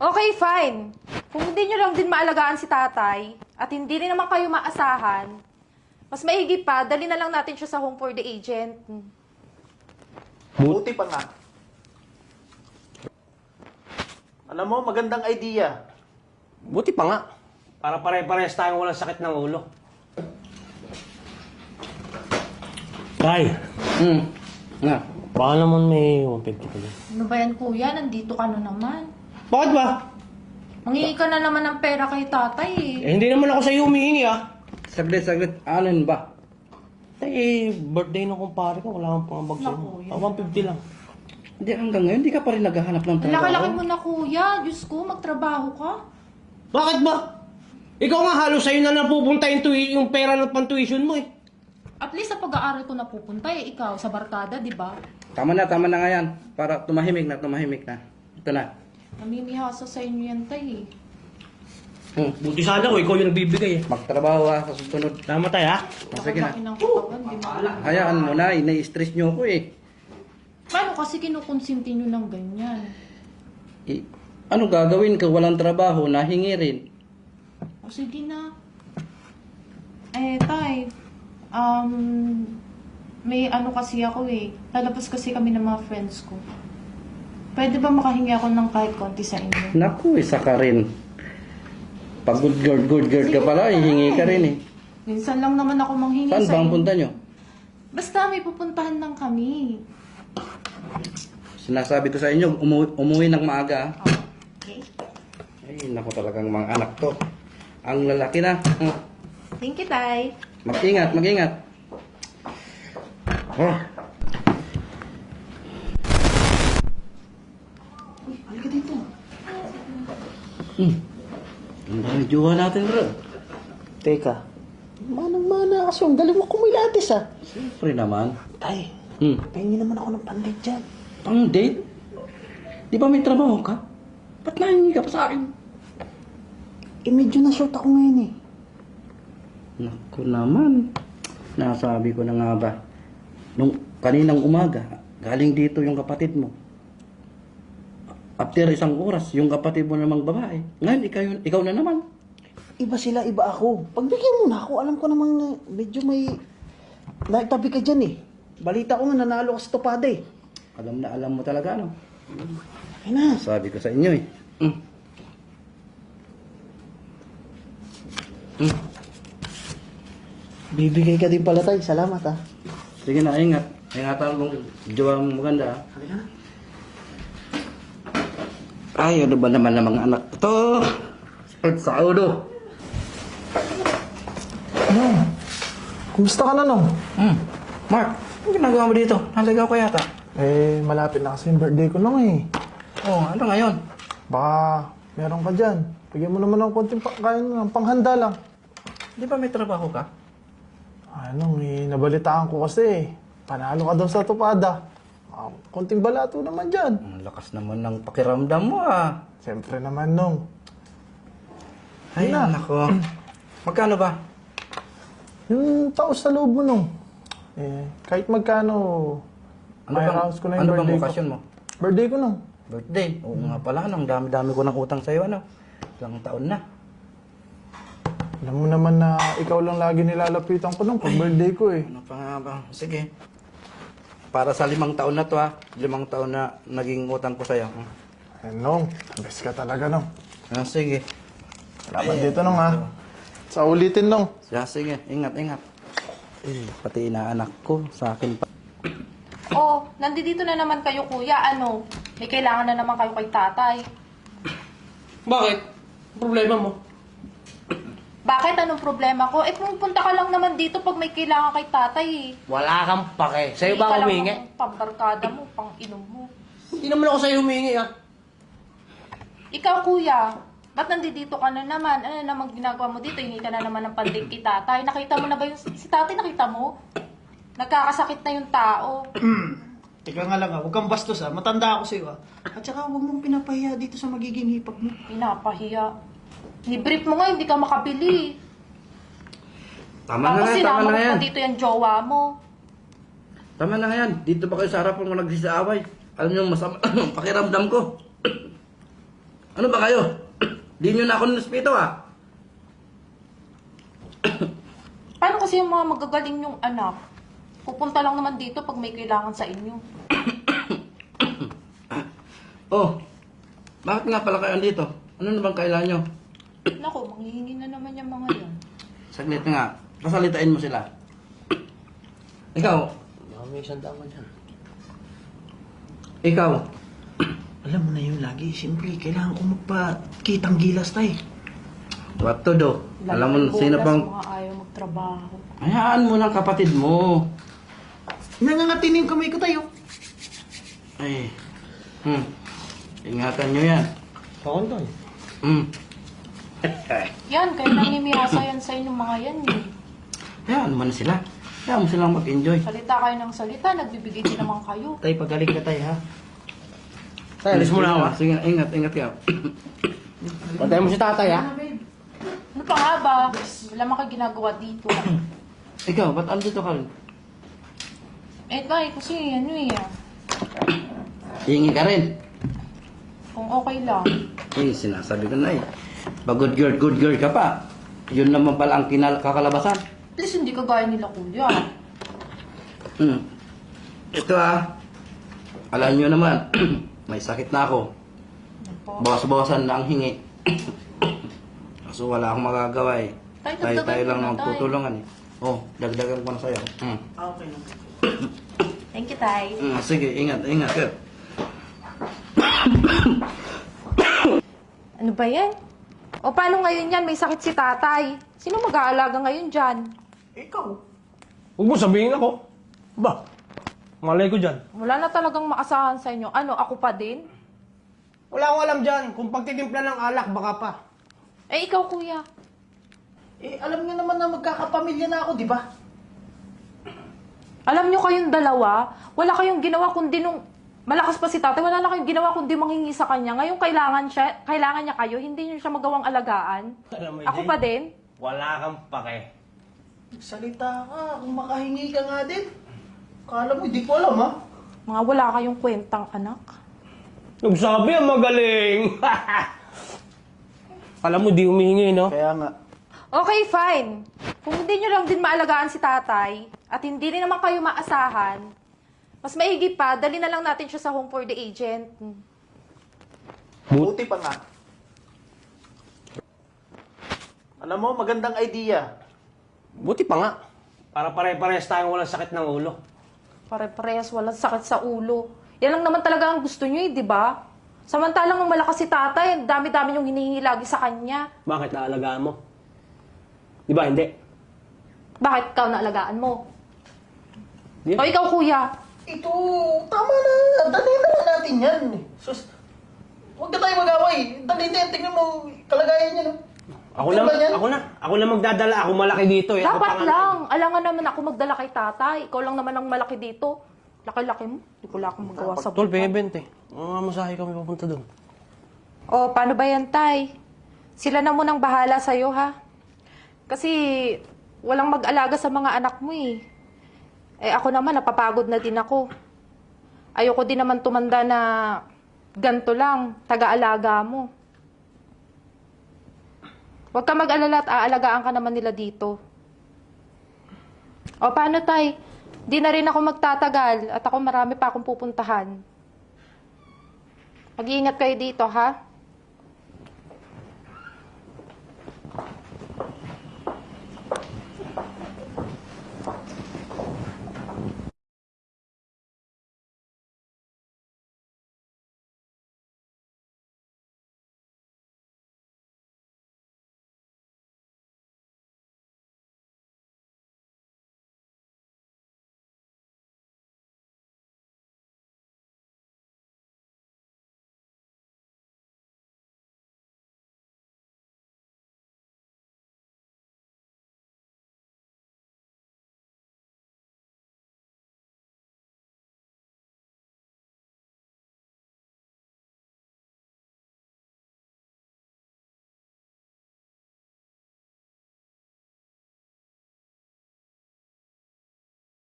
Okay, fine. Kung hindi nyo lang din maalagaan si tatay at hindi rin naman kayo maasahan, mas maigi pa, dali na lang natin siya sa home for the agent. Buti pa nga. Alam mo, magandang idea. Buti pa nga. Para pare-parehas tayong walang sakit ng ulo. Tay, Na. baka naman may 150 ka dyan. Ano ba yan, kuya? Nandito ka na naman. Bakit ba? Mangingi ka na naman ng pera kay tatay eh. Eh, hindi naman ako sa'yo humihingi ah. Saglit. Ano yun ba? Tay, birthday ng kumpare ko, wala kang pangabag sa'yo. Naku, yun 150 lang. Hindi, hanggang ngayon, hindi ka pa rin naghahanap ng trabaho. Laki-laki mo na, kuya. Diyos ko, magtrabaho ka. Bakit ba? Ikaw nga halos sa'yo na napupunta yung pera ng pantuition mo eh. At least sa pag-aaral ko napupunta eh. Ikaw, sa barkada, di ba? Tama na nga yan. Para tumahimik na. Ito na. Namimihasa sa inyo yan, tay eh. Buti sana ko, ikaw yung nagbibigay eh. Magtrabaho sa susunod. Tama tayo ha? Sige na. Laki ng katawan, di ba? Hayaan mo na, ina-stress nyo ako eh. Paano kasi kinukonsinti nyo ng ganyan? Ano gagawin ka? Walang trabaho, nahingi rin. O sige na. Tay, may ano kasi ako eh. Lalabas kasi kami ng mga friends ko. Pwede ba makahingi ako ng kahit konti sa inyo? Naku, isa ka rin. Pag good girl ka pala, hihingi ka rin eh. Minsan lang naman ako manghingi Saan sa ba ang inyo. punta nyo? Basta may pupuntahan lang kami. Sinasabi ko sa inyo, umuwi ng maaga. Okay. Ay, naku talagang mga anak to. Ang lalaki na. Thank you, Tay. Mag-ingat. Oh. Halika dito. Ang dami jowa natin, bro. Teka. Manang-mana kasi ang galing mo kumilatis ah. Siyempre naman. Tay, pahingin naman ako ng pandit dyan. Pang date? Di ba may trabaho ka? Ba't nahingi ka pa sa akin? Eh, medyo na-short ako ngayon eh. Naku naman. Nasabi ko na nga ba. Nung kaninang umaga, galing dito yung kapatid mo. After isang oras, yung kapatid mo namang babae. Ngayon, ikaw na naman. Iba sila, iba ako. Pagbigyan mo na ako, alam ko namang medyo may... Naitabi ka dyan eh. Balita ko nga nanalo ka sa topada eh. Alam na alam mo talaga, no? Ay na. Sabi ko sa inyo eh. Bibigay ka din pala tay. Salamat ah. Sige na, ingat. Ingatan mong jowa mong maganda. Halika na. Ay, ano ba naman ng mga anak to? Sakit sa ulo. Nong, kumusta ka na, Nong? Mark, ano ginagawa mo dito? Naligaw ko yata. Eh, malapit na kasi yung birthday ko, Nong eh. Oh, ano ngayon? Baka meron ka dyan. Bigyan mo naman ng konting kain ng panghanda lang. Di ba may trabaho ka? Ano, nabalitaan ko kasi. Panalo ka daw sa tupada. Konting balato naman dyan. Ang lakas naman ng pakiramdam mo ah. Siyempre naman, Nong. Ay, Yun na. nako. Magkano ba? Yung taos sa loob mo, Nong. Kahit magkano, may house ko na yung ano bang birthday ko. okasyon mo? Birthday ko, Nong. Birthday? Oo nga pala, ang dami-dami ko ng utang sa'yo, ano? Ilang taon na. Alam mo naman na ikaw lang lagi nilalapitan ko, Nong, pag birthday ko eh. Ano pa nga ba? Sige. Para sa 5 taon na to ha. 5 taon na naging utang ko sa'yo. Eh, Nong, best ka talaga, Nong. Ah, sige. Salamat dito, Nong, ha. Sa ulitin, Nong. Ah, sige. Ingat. Pati inaanak ko sa akin pa. Oh, nandito na naman kayo, kuya. Ano? May kailangan na naman kayo kay tatay. Bakit? Problema mo? Bakit? Anong problema ko? Eh, pumunta ka lang naman dito pag may kailangan kay tatay eh. Wala kang pake. Sa'yo Hindi ba ka ako lang humingi? ang pambarkada mo, pang-inom mo. Hindi naman ako sa'yo humingi ah. Ikaw, kuya, ba't nandito ka na naman? Ano namang ginagawa mo dito? Hingi ka na naman ng panding kay tatay. Nakita mo na ba yung... Si tatay, nakita mo? Nagkakasakit na yung tao. Teka nga lang ah, huwag kang bastos ah. Matanda ako sa'yo ah. At saka huwag mong pinapahiya dito sa magiging hipag mo. Pinapahiya. Ni-brief mo nga, hindi ka makabili. Tama na Tapos nga, tama sinama na mo yan. pa dito yung jowa mo. Tama na nga yan. Dito pa kayo sa harapan mo nagsisaaway. Alam niyo, masama pakiramdam ko. Ano ba kayo? Di nyo na ako nirespeto ah. Paano kasi yung mga magagaling yung anak? Pupunta lang naman dito pag may kailangan sa inyo. Oh, bakit nga pala kayo andito? Ano na bang kailangan nyo? Naku, manghihingi na naman yung mga yan. Saglit nga, kasalitain mo sila. Ikaw, May isang dama dyan. ikaw, Alam mo na yun lagi. Siyempre, kailangan ko magpakitang gilas tay. what to do? Alam mo, Bolas, sino pang... mga ayaw magtrabaho. Hayaan mo ng kapatid mo. Nangangatin yung kamay ko tayo. Ay, ingatan nyo yan. Ako doon. Yan, kayo namimiyasa yan sa inyong mga yan eh. Hayaan mo na sila. Hayaan mo silang mag-enjoy. Salita kayo ng salita, nagbibigay din naman kayo. Tay, pagaling ka tay ha. Tay, alis mo na ako. Sige, ingat ka. Pantay mo si tatay ha. Ano pa nga ba? Wala man kayo ginagawa dito. Ikaw, ba't andito ka rin? Eh, tay, kasi ano eh. Hingi ka rin. Kung okay lang. Eh, sinasabi ko na eh. Pag good girl ka pa. Yun naman pala ang kakalabasan. At least hindi kagaya nila kuya. Ito alam nyo naman, may sakit na ako. Opo. Bawas-bawasan na ang hingi. Kaso wala akong magagawa eh. Tay, Tayo dagdagan lang mo na, ang tay. tutulungan eh. Oh, dagdagan ko na sa'yo. Okay lang. Thank you, tay. Sige, ingat ka. Ano ba yan? O paano ngayon yan? May sakit si tatay. Sino mag-aalaga ngayon dyan? Ikaw. Huwag mo sabihin ako. Ba? Malay ko dyan. Wala na talagang maasahan sa inyo. Ano, ako pa din? Wala akong alam dyan. Kung pagtitimpla ng alak, baka pa. Eh, ikaw kuya. Eh, alam niyo naman na magkakapamilya na ako, di ba? Alam nyo kayong dalawa, wala kayong ginawa kundi nung malakas pa si tatay, wala na kayong ginawa kundi manghingi sa kanya. Ngayon kailangan niya kayo, hindi niyo siya magawang alagaan. Alam mo, Ako Jay, pa din. Wala kang pake. Salita ka, kung makahingi ka nga din. Kala mo, hindi ko alam ha. Mga wala kayong kwentang anak. Nagsabi ang magaling. Alam mo, di humihingi, no? Kaya nga. Okay, fine. Kung hindi nyo lang din maalagaan si tatay, at hindi rin naman kayo maasahan, mas maigi pa, dali na lang natin siya sa home for the agent. Buti pa nga. Alam mo, magandang idea. Buti pa nga. Para pare-parehas tayong walang sakit ng ulo. Pare-parehas, walang sakit sa ulo. Yan lang naman talaga ang gusto nyo eh, di ba? Samantalang ang malakas si tatay, dami-dami yung hinihingi lagi sa kanya. Bakit naalagaan mo? Di ba, hindi? Bakit ikaw naalagaan mo? Di. O ikaw, kuya? Ito, tama na. Dali na lang natin yan. Sus, huwag na tayo mag-away. Dali na yan. Tingnan mo, kalagayan niya. No? Ako na magdadala. Ako malaki dito eh. Ako Dapat panganay. lang. Alangan naman ako magdala kay tatay. Ikaw lang naman ang malaki dito. Laki-laki mo. Hindi ko lang akong magawa sa Tol, buhay. penge 20. Mga masahe kami papunta doon. O, paano ba yan, tay? Sila na munang bahala sa'yo, ha? Kasi walang mag-alaga sa mga anak mo, eh. Eh, ako naman, napapagod na din ako. Ayoko din naman tumanda na ganto lang, taga-alaga mo. Huwag ka mag-alala at aalagaan ka naman nila dito. O, paano, tay? Di na rin ako magtatagal at ako marami pa akong pupuntahan. Mag-iingat kayo dito, ha?